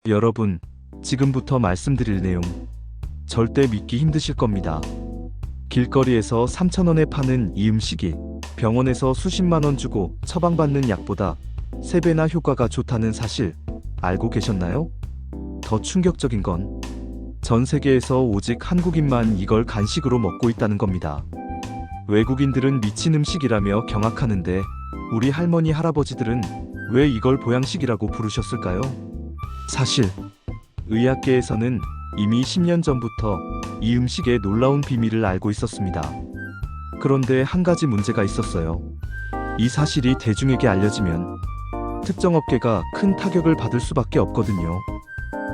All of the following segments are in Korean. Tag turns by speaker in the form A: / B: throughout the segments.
A: 여러분, 지금부터 말씀드릴 내용 절대 믿기 힘드실 겁니다. 길거리에서 3,000원에 파는 이 음식이 병원에서 수십만 원 주고 처방받는 약보다 3배나 효과가 좋다는 사실 알고 계셨나요? 더 충격적인 건 전 세계에서 오직 한국인만 이걸 간식으로 먹고 있다는 겁니다. 외국인들은 미친 음식이라며 경악하는데 우리 할머니 할아버지들은 왜 이걸 보양식이라고 부르셨을까요? 사실 의학계에서는 이미 10년 전부터 이 음식의 놀라운 비밀을 알고 있었습니다. 그런데 한 가지 문제가 있었어요. 이 사실이 대중에게 알려지면 특정 업계가 큰 타격을 받을 수밖에 없거든요.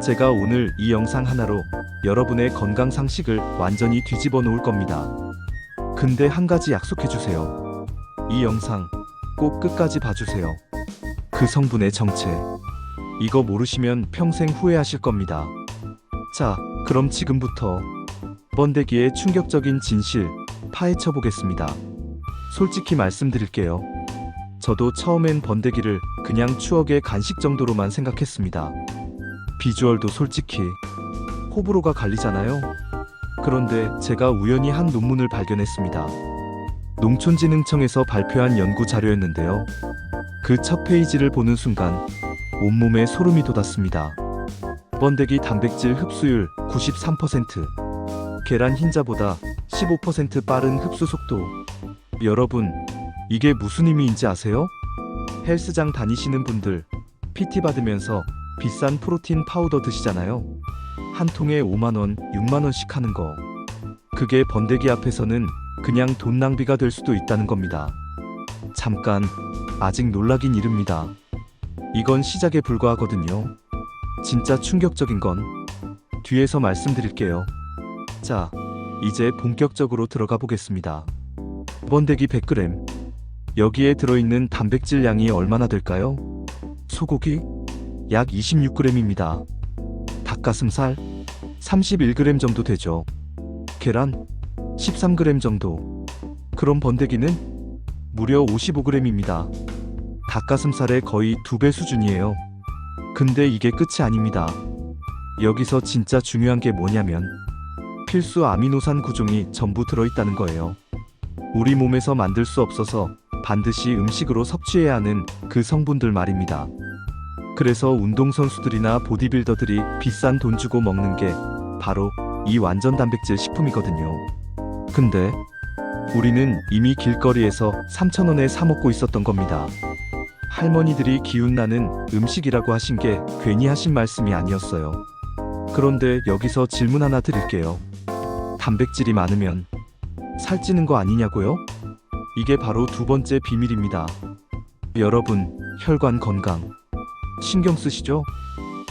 A: 제가 오늘 이 영상 하나로 여러분의 건강 상식을 완전히 뒤집어 놓을 겁니다. 근데 한 가지 약속해 주세요. 이 영상 꼭 끝까지 봐주세요. 그 성분의 정체, 이거 모르시면 평생 후회하실 겁니다. 자, 그럼 지금부터 번데기의 충격적인 진실 파헤쳐 보겠습니다. 솔직히 말씀드릴게요. 저도 처음엔 번데기를 그냥 추억의 간식 정도로만 생각했습니다. 비주얼도 솔직히 호불호가 갈리잖아요. 그런데 제가 우연히 한 논문을 발견했습니다. 농촌진흥청에서 발표한 연구 자료였는데요. 그 첫 페이지를 보는 순간 온몸에 소름이 돋았습니다. 번데기 단백질 흡수율 93%, 계란 흰자보다 15% 빠른 흡수 속도. 여러분, 이게 무슨 의미인지 아세요? 헬스장 다니시는 분들, PT 받으면서 비싼 프로틴 파우더 드시잖아요. 한 통에 5만원, 6만원씩 하는 거. 그게 번데기 앞에서는 그냥 돈 낭비가 될 수도 있다는 겁니다. 잠깐, 아직 놀라긴 이릅니다. 이건 시작에 불과하거든요. 진짜 충격적인 건 뒤에서 말씀드릴게요. 자, 이제 본격적으로 들어가 보겠습니다. 번데기 100g. 여기에 들어있는 단백질 양이 얼마나 될까요? 소고기? 약 26g입니다. 닭가슴살? 31g 정도 되죠. 계란? 13g 정도. 그럼 번데기는? 무려 55g입니다. 닭가슴살의 거의 2배 수준이에요. 근데 이게 끝이 아닙니다. 여기서 진짜 중요한 게 뭐냐면 필수 아미노산 구종이 전부 들어있다는 거예요. 우리 몸에서 만들 수 없어서 반드시 음식으로 섭취해야 하는 그 성분들 말입니다. 그래서 운동선수들이나 보디빌더들이 비싼 돈 주고 먹는 게 바로 이 완전 단백질 식품이거든요. 근데 우리는 이미 길거리에서 3,000원에 사 먹고 있었던 겁니다. 할머니들이 기운나는 음식이라고 하신 게 괜히 하신 말씀이 아니었어요. 그런데 여기서 질문 하나 드릴게요. 단백질이 많으면 살찌는 거 아니냐고요? 이게 바로 두 번째 비밀입니다. 여러분, 혈관 건강 신경 쓰시죠?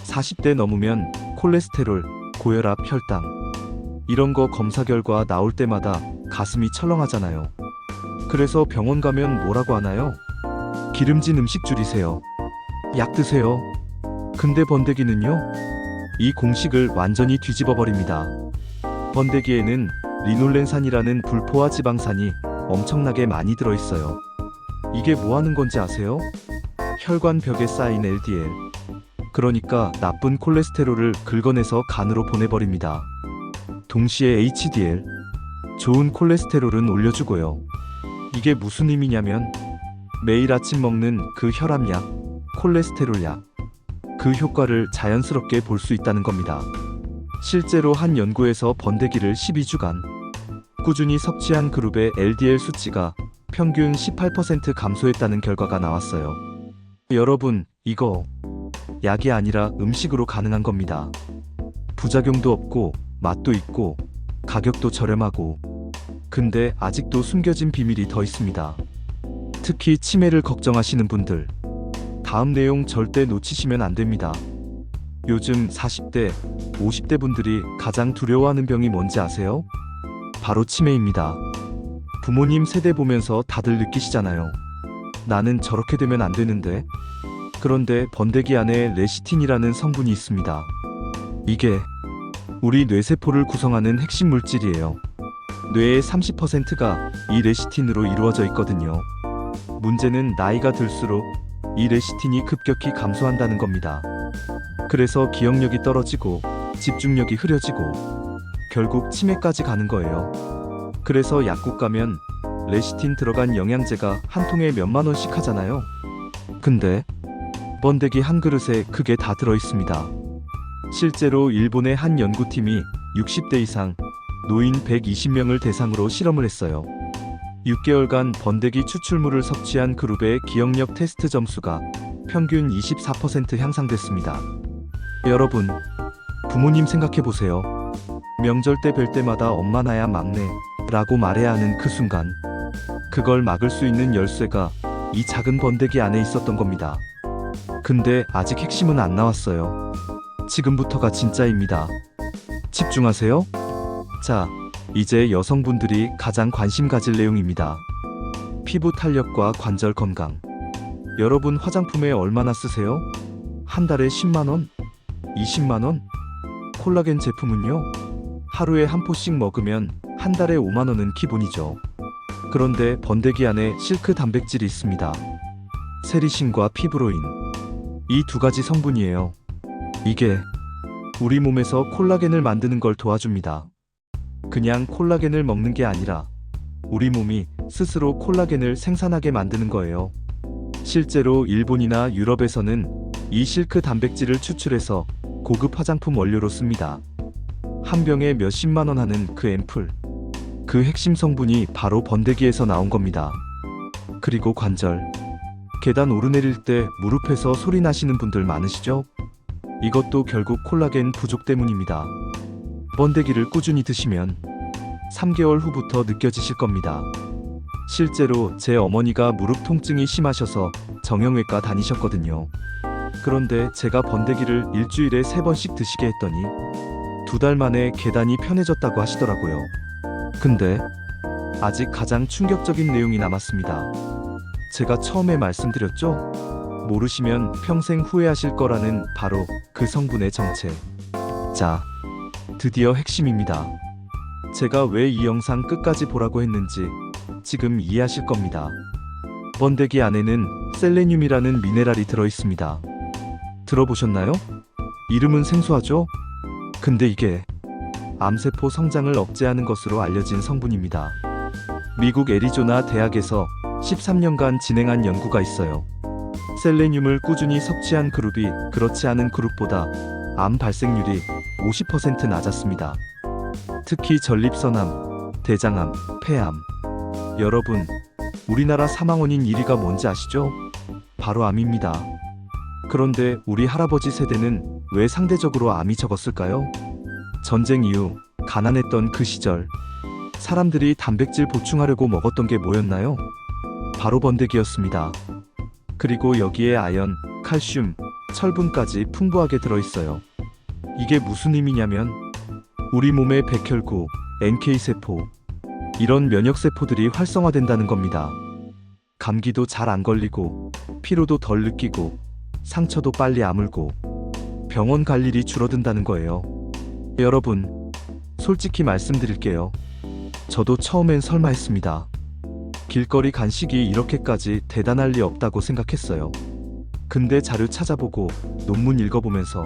A: 40대 넘으면 콜레스테롤, 고혈압, 혈당 이런 거 검사 결과 나올 때마다 가슴이 철렁하잖아요. 그래서 병원 가면 뭐라고 하나요? 기름진 음식 줄이세요. 약 드세요. 근데 번데기는요? 이 공식을 완전히 뒤집어 버립니다. 번데기에는 리놀렌산이라는 불포화 지방산이 엄청나게 많이 들어있어요. 이게 뭐 하는 건지 아세요? 혈관 벽에 쌓인 LDL, 그러니까 나쁜 콜레스테롤을 긁어내서 간으로 보내버립니다. 동시에 HDL, 좋은 콜레스테롤은 올려주고요. 이게 무슨 의미냐면 매일 아침 먹는 그 혈압약, 콜레스테롤 약, 그 효과를 자연스럽게 볼 수 있다는 겁니다. 실제로 한 연구에서 번데기를 12주간 꾸준히 섭취한 그룹의 LDL 수치가 평균 18% 감소했다는 결과가 나왔어요. 여러분, 이거 약이 아니라 음식으로 가능한 겁니다. 부작용도 없고 맛도 있고 가격도 저렴하고. 근데 아직도 숨겨진 비밀이 더 있습니다. 특히 치매를 걱정하시는 분들, 다음 내용 절대 놓치시면 안 됩니다. 요즘 40대, 50대 분들이 가장 두려워하는 병이 뭔지 아세요? 바로 치매입니다. 부모님 세대 보면서 다들 느끼시잖아요. 나는 저렇게 되면 안 되는데. 그런데 번데기 안에 레시틴이라는 성분이 있습니다. 이게 우리 뇌세포를 구성하는 핵심 물질이에요. 뇌의 30%가 이 레시틴으로 이루어져 있거든요. 문제는 나이가 들수록 이 레시틴이 급격히 감소한다는 겁니다. 그래서 기억력이 떨어지고 집중력이 흐려지고 결국 치매까지 가는 거예요. 그래서 약국 가면 레시틴 들어간 영양제가 한 통에 몇만 원씩 하잖아요. 근데 번데기 한 그릇에 그게 다 들어있습니다. 실제로 일본의 한 연구팀이 60대 이상 노인 120명을 대상으로 실험을 했어요. 6개월간 번데기 추출물을 섭취한 그룹의 기억력 테스트 점수가 평균 24% 향상됐습니다. 여러분, 부모님 생각해보세요. 명절 때 뵐 때마다 엄마 나야 막내 라고 말해야 하는 그 순간, 그걸 막을 수 있는 열쇠가 이 작은 번데기 안에 있었던 겁니다. 근데 아직 핵심은 안 나왔어요. 지금부터가 진짜입니다. 집중하세요. 자, 이제 여성분들이 가장 관심 가질 내용입니다. 피부 탄력과 관절 건강. 여러분 화장품에 얼마나 쓰세요? 한 달에 10만원? 20만원? 콜라겐 제품은요? 하루에 한 포씩 먹으면 한 달에 5만원은 기본이죠. 그런데 번데기 안에 실크 단백질이 있습니다. 세리신과 피브로인. 이 두 가지 성분이에요. 이게 우리 몸에서 콜라겐을 만드는 걸 도와줍니다. 그냥 콜라겐을 먹는 게 아니라 우리 몸이 스스로 콜라겐을 생산하게 만드는 거예요. 실제로 일본이나 유럽에서는 이 실크 단백질을 추출해서 고급 화장품 원료로 씁니다. 한 병에 몇십만 원 하는 그 앰플. 그 핵심 성분이 바로 번데기에서 나온 겁니다. 그리고 관절. 계단 오르내릴 때 무릎에서 소리 나시는 분들 많으시죠? 이것도 결국 콜라겐 부족 때문입니다. 번데기를 꾸준히 드시면 3개월 후부터 느껴지실 겁니다. 실제로 제 어머니가 무릎 통증이 심하셔서 정형외과 다니셨거든요. 그런데 제가 번데기를 일주일에 3번씩 드시게 했더니 2달 만에 계단이 편해졌다고 하시더라고요. 근데 아직 가장 충격적인 내용이 남았습니다. 제가 처음에 말씀드렸죠? 모르시면 평생 후회하실 거라는 바로 그 성분의 정체. 자, 드디어 핵심입니다. 제가 왜 이 영상 끝까지 보라고 했는지 지금 이해하실 겁니다. 번데기 안에는 셀레늄이라는 미네랄이 들어있습니다. 들어보셨나요? 이름은 생소하죠? 근데 이게 암세포 성장을 억제하는 것으로 알려진 성분입니다. 미국 애리조나 대학에서 13년간 진행한 연구가 있어요. 셀레늄을 꾸준히 섭취한 그룹이 그렇지 않은 그룹보다 암 발생률이 50% 낮았습니다. 특히 전립선암, 대장암, 폐암. 여러분, 우리나라 사망 원인 1위가 뭔지 아시죠? 바로 암입니다. 그런데 우리 할아버지 세대는 왜 상대적으로 암이 적었을까요? 전쟁 이후 가난했던 그 시절, 사람들이 단백질 보충하려고 먹었던 게 뭐였나요? 바로 번데기였습니다. 그리고 여기에 아연, 칼슘, 철분까지 풍부하게 들어있어요. 이게 무슨 의미냐면 우리 몸의 백혈구, NK세포, 이런 면역세포들이 활성화된다는 겁니다. 감기도 잘 안 걸리고, 피로도 덜 느끼고, 상처도 빨리 아물고, 병원 갈 일이 줄어든다는 거예요. 여러분, 솔직히 말씀드릴게요. 저도 처음엔 설마 했습니다. 길거리 간식이 이렇게까지 대단할 리 없다고 생각했어요. 근데 자료 찾아보고 논문 읽어보면서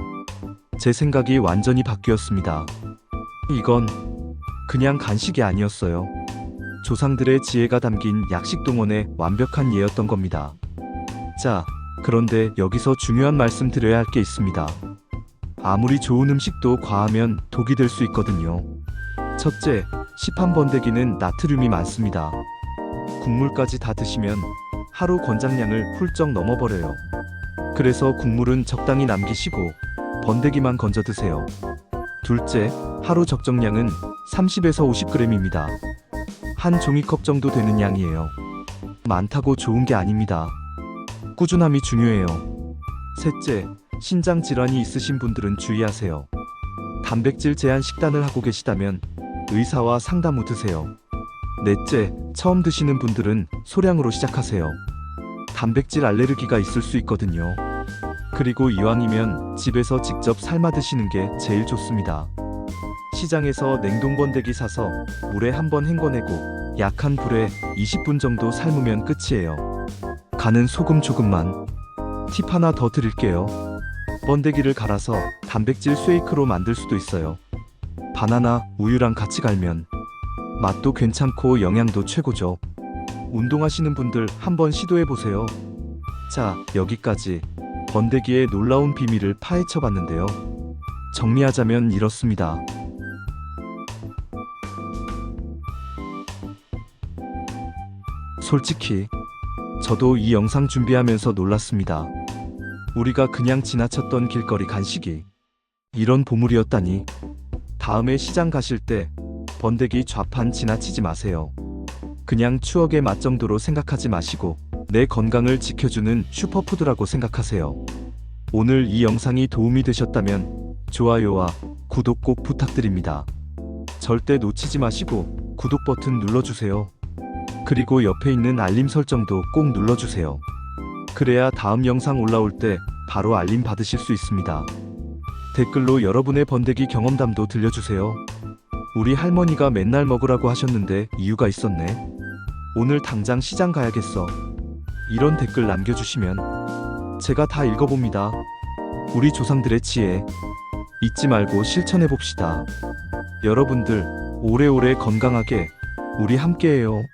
A: 제 생각이 완전히 바뀌었습니다. 이건 그냥 간식이 아니었어요. 조상들의 지혜가 담긴 약식동원의 완벽한 예였던 겁니다. 자, 그런데 여기서 중요한 말씀 드려야 할 게 있습니다. 아무리 좋은 음식도 과하면 독이 될 수 있거든요. 첫째, 시판 번데기는 나트륨이 많습니다. 국물까지 다 드시면 하루 권장량을 훌쩍 넘어버려요. 그래서 국물은 적당히 남기시고 번데기만 건져 드세요. 둘째, 하루 적정량은 30에서 50g입니다. 한 종이컵 정도 되는 양이에요. 많다고 좋은 게 아닙니다. 꾸준함이 중요해요. 셋째, 신장 질환이 있으신 분들은 주의하세요. 단백질 제한 식단을 하고 계시다면 의사와 상담 후 드세요. 넷째, 처음 드시는 분들은 소량으로 시작하세요. 단백질 알레르기가 있을 수 있거든요. 그리고 이왕이면 집에서 직접 삶아 드시는 게 제일 좋습니다. 시장에서 냉동 번데기 사서 물에 한번 헹궈내고 약한 불에 20분 정도 삶으면 끝이에요. 간은 소금 조금만. 팁 하나 더 드릴게요. 번데기를 갈아서 단백질 쉐이크로 만들 수도 있어요. 바나나, 우유랑 같이 갈면 맛도 괜찮고 영양도 최고죠. 운동하시는 분들 한번 시도해보세요. 자, 여기까지 번데기의 놀라운 비밀을 파헤쳐 봤는데요. 정리하자면 이렇습니다. 솔직히 저도 이 영상 준비하면서 놀랐습니다. 우리가 그냥 지나쳤던 길거리 간식이 이런 보물이었다니. 다음에 시장 가실 때 번데기 좌판 지나치지 마세요. 그냥 추억의 맛 정도로 생각하지 마시고 내 건강을 지켜주는 슈퍼푸드라고 생각하세요. 오늘 이 영상이 도움이 되셨다면 좋아요와 구독 꼭 부탁드립니다. 절대 놓치지 마시고 구독 버튼 눌러주세요. 그리고 옆에 있는 알림 설정도 꼭 눌러주세요. 그래야 다음 영상 올라올 때 바로 알림 받으실 수 있습니다. 댓글로 여러분의 번데기 경험담도 들려주세요. 우리 할머니가 맨날 먹으라고 하셨는데 이유가 있었네. 오늘 당장 시장 가야겠어. 이런 댓글 남겨주시면 제가 다 읽어봅니다. 우리 조상들의 지혜 잊지 말고 실천해봅시다. 여러분들 오래오래 건강하게 우리 함께해요.